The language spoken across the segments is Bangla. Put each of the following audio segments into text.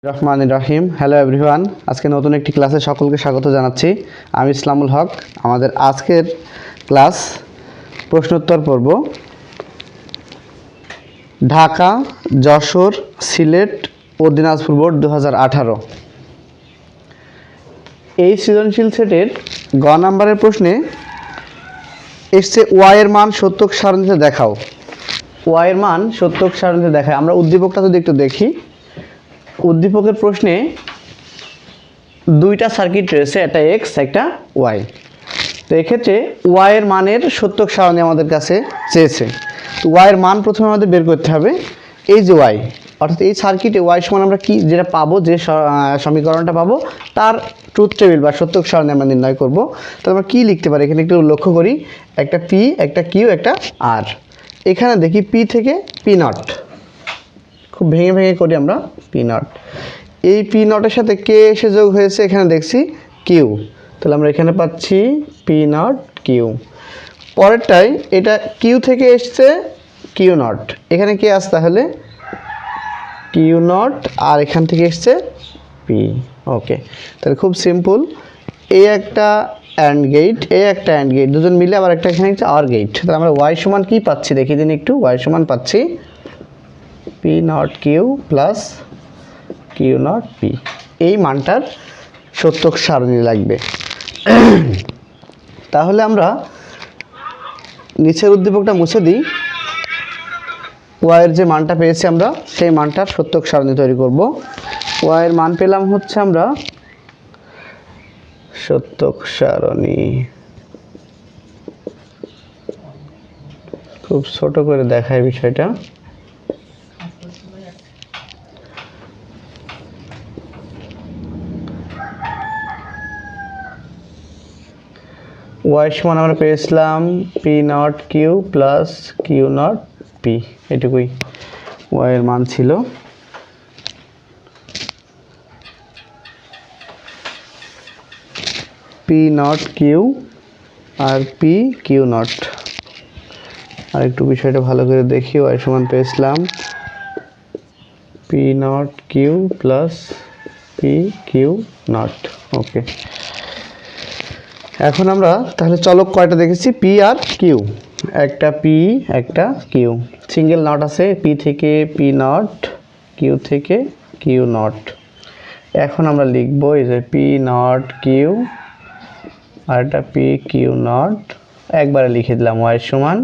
রহমান রহিম। হ্যালো এভরিওয়ান, আজকে নতুন একটি ক্লাসে সকলকে স্বাগত জানাচ্ছি। আমি ইসলামুল হক। আমাদের আজকের ক্লাস প্রশ্নোত্তর পর্ব। ঢাকা, যশোর, সিলেট ও দিনাজপুর বোর্ড 2018 এই সৃজনশীল সেটের গ নাম্বারের প্রশ্নে এসছে ওয়াইয়ের মান সত্যক সারণীতে দেখাও। ওয়াইয়ের মান সত্যক সারণীতে দেখায়। আমরা উদ্দীপকটা যদি একটু দেখি, উদ্দীপকের প্রশ্নে দুইটা সার্কিট রয়েছে, একটা এক্স একটা ওয়াই। তো এক্ষেত্রে ওয়াইয়ের মানের সত্যক সারণী আমাদের কাছে চেয়েছে। তো ওয়াইয়ের মান প্রথমে আমাদের বের করতে হবে। এই যে ওয়াই, অর্থাৎ এই সার্কিটে ওয়াই সমান আমরা কি যেটা পাবো, যে সমীকরণটা পাবো তার ট্রুথ টেবিল বা সত্যক সারণী আমরা নির্ণয় করব। তো আমরা কী লিখতে পারি এখানে একটু লক্ষ্য করি। একটা পি, একটা কিউ, একটা আর। এখানে দেখি পি থেকে পি নট, খুব ভেঙে ভেঙে করি আমরা পি নট। এই পি নটের সাথে কে এসে যোগ হয়েছে, এখানে দেখছি কিউ। তাহলে আমরা এখানে পাচ্ছি পি নট কিউ। পরেরটাই এটা কিউ থেকে এসছে কিউ নট, এখানে কে আসছে তাহলে কিউ নট, আর এখান থেকে এসছে পি। ওকে, তাহলে খুব সিম্পল। এই একটা অ্যান্ড গেট, এই একটা অ্যান্ড গেট, দুজন মিলে আবার একটা এখানে হচ্ছে আর গেট। তাহলে আমরা ওয়াই সমান কী পাচ্ছি দেখি দিন একটু। ওয়াই সমান পাচ্ছি P not Q plus Q not P. এই মানটার সত্যক সারণী লাগবে। তাহলে আমরা নিচের উদ্দীপকটা মুছে দিই। ওয়াইয়ের যে মানটা পেয়েছি আমরা, সেই মানটার সত্যক সারণী তৈরি করব। ওয়াইয়ের মান পেলাম হচ্ছে আমরা সত্যক সারণী। খুব ছোট করে দেখায় বিষয়টা। ওয়াই সমান আমরা পেয়েছিলাম P not Q plus Q not P, এটুকুই ওয়াইয়ের মান ছিল। পি নট কিউ আর পি কিউ নট। আর একটু বিষয়টা ভালো করে দেখি। ওয়াই সমান পেয়েছিলাম P not Q plus P Q not. Okay, এখন আমরা তাহলে চলক কয়টা দেখেছি, পি আর কিউ। একটা পি একটা কিউ, সিঙ্গেল নট আছে, পি থেকে পি নট, কিউ থেকে কিউ নট। এখন আমরা লিখব এই যে পি নট কিউ আর একটা পি কিউ নট, একবারে লিখে দিলাম ওয়াই সমান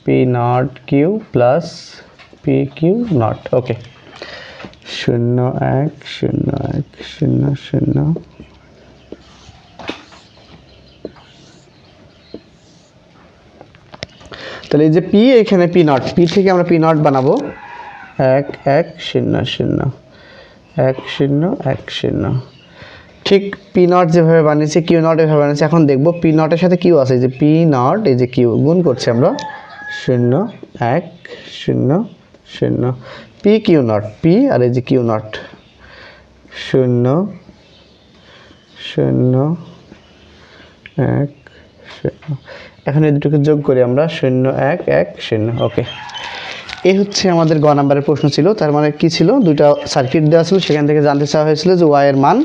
P not Q plus P Q not. Okay, 0 1 0 1 0 0। তাহলে এই যে পি, এখানে পি নট, পি থেকে আমরা পি নট বানাবো 1 1 0 0 1 0 1 0। ঠিক পি নট যেভাবে বানিয়েছি কিউ নট এভাবে বানিয়েছি। এখন দেখবো পি নটের সাথে কিউ আছে, এই যে পি নট, এই যে কিউ গুণ করছি আমরা 0 1 0 0। P Q not, P R এই যে কিউ নট 0 0 1 0। এখন এই দুটোকে যোগ করি আমরা 0 1 1 0। ওকে, এই হচ্ছে আমাদের গ নাম্বারের প্রশ্ন ছিল। তার মানে কি ছিল, দুইটা সার্কিট দেওয়া ছিল, সেখান থেকে জানতে চাওয়া হয়েছিল যে ওয়াইয়ের মান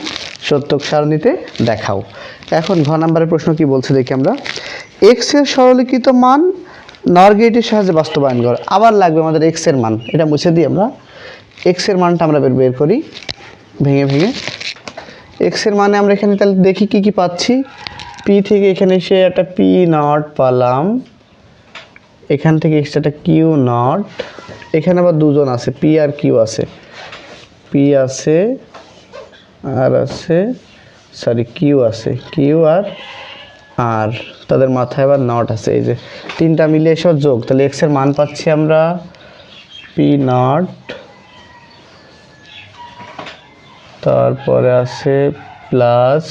সত্যক সারণীতে দেখাও। এখন ঘ নাম্বারের প্রশ্ন কি বলছে দেখি আমরা। এক্স এর সরলীকৃত মান নর গেটের সাহায্যে বাস্তবায়ন কর। আবার লাগবে আমাদের এক্স এর মান, এটা মুছে দিই আমরা। এক্স এর মানটা আমরা বের করি ভেঙে ভেঙে। এক্স এর মানে আমরা এখানে তাহলে দেখি কি কি পাচ্ছি। পি থেকে এখানে এসে একটা পি নট পালাম, এখান থেকে এক্সট্রা একটা কিউ নট, এখানে আবার দুজন আছে পি আর কিউ আছে, পি আছে আর আছে সরি কিউ আছে, কিউ আর তাদের মাথায় আবার নট আছে। এই যে তিনটা মিলে এসব যোগ, তাহলে এক্স এর মান পাচ্ছি আমরা পি নট, তারপরে আছে plus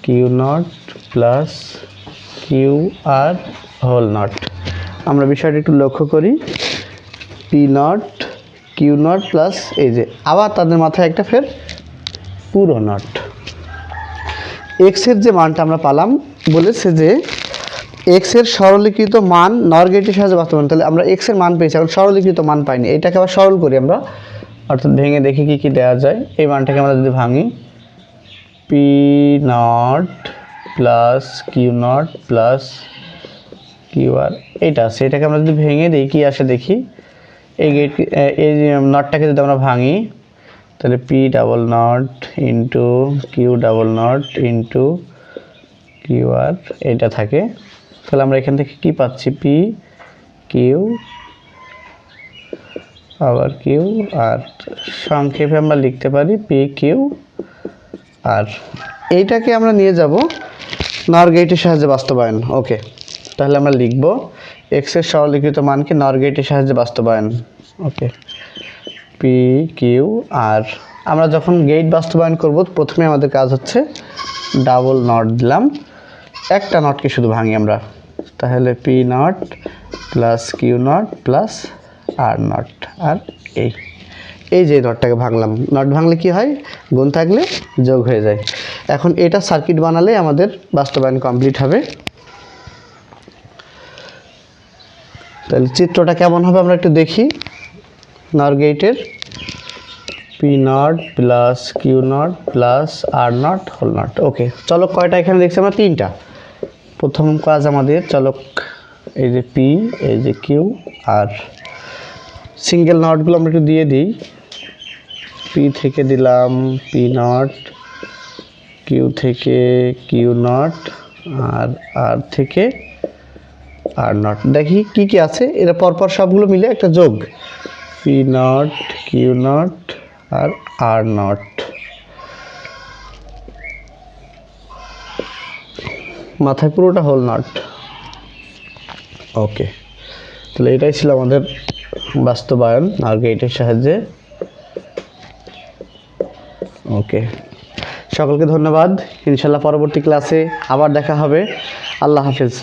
Q not plus Q আর হোল নট। আমরা বিষয়টা একটু লক্ষ্য করি। P not Q not plus এই যে আবার তাদের মাথায় একটা ফের পুরো নট। এক্সের যে মানটা আমরা পালাম, বলেছে যে এক্স এর সরলীকৃত মান নর গেটের সাহায্যে বাস্তবায়ন। তাহলে আমরা এক্স এর মান পেয়েছি, এখন সরলীকৃত মান পাইনি, এটাকে আবার সরল করি আমরা। অর্থাৎ ভেঙে দেখি কি কি দেওয়া যায়। এই মানটাকে আমরা যদি ভাঙি, P not plus Q not plus Q R, এইটা আছে, এটাকে আমরা যদি ভেঙে দিই কি আসে দেখি। এই গেট, এই নটটাকে যদি আমরা ভাঙি, তাহলে P double not into Q double not into Q আর এটা থাকে। তাহলে আমরা এখান থেকে কি পাচ্ছি, পি কিউ আবার কিউ আর, সংক্ষেপে আমরা লিখতে পারি পি কিউ আর। এইটাকে আমরা নিয়ে যাব নর গেটের সাহায্যে বাস্তবায়ন। ওকে, তাহলে আমরা লিখব এক্সের সরলীকৃত মানকে নর গেটের সাহায্যে বাস্তবায়ন। ওকে, পি কিউ আর। আমরা যখন গেট বাস্তবায়ন করব প্রথমে আমাদের কাজ হচ্ছে ডাবল নট দিলাম, একটা নটকে শুধু ভাঙি আমরা, তাহলে P not plus Q not plus R not. আর এই যে নটটাকে ভাঙলাম, নট ভাঙলে কি হয়, গুণ থাকলে যোগ হয়ে যায়। এখন এটা সার্কিট বানালে আমাদের বাস্তবায়ন কমপ্লিট হবে। তাহলে চিত্রটা কেমন হবে আমরা একটু দেখি। নর গেটের P not plus Q not plus R not whole not. Okay, চলক কয়টা এখানে দেখছি আমরা, তিনটা। প্রথম কাজ আমাদের চলক এই যে পি, এই যে কিউ আর। সিঙ্গেল নটগুলো আমরা একটু দিয়ে দিই। পি থেকে দিলাম পি নট, কিউ থেকে কিউ নট আর আর থেকে আর নট। দেখি কি কি আছে, এরা পরপর সবগুলো মিলে একটা যোগ, পি নট কিউ নট আর নট। মাথায় পুরোটা হোল নট। ওকে, তাহলে এটাই ছিল আমাদের বাস্তবায়ন আর গেটের সাহায্যে। ওকে, সকলকে ধন্যবাদ। ইনশাল্লাহ পরবর্তী ক্লাসে আবার দেখা হবে। আল্লাহ হাফেজ।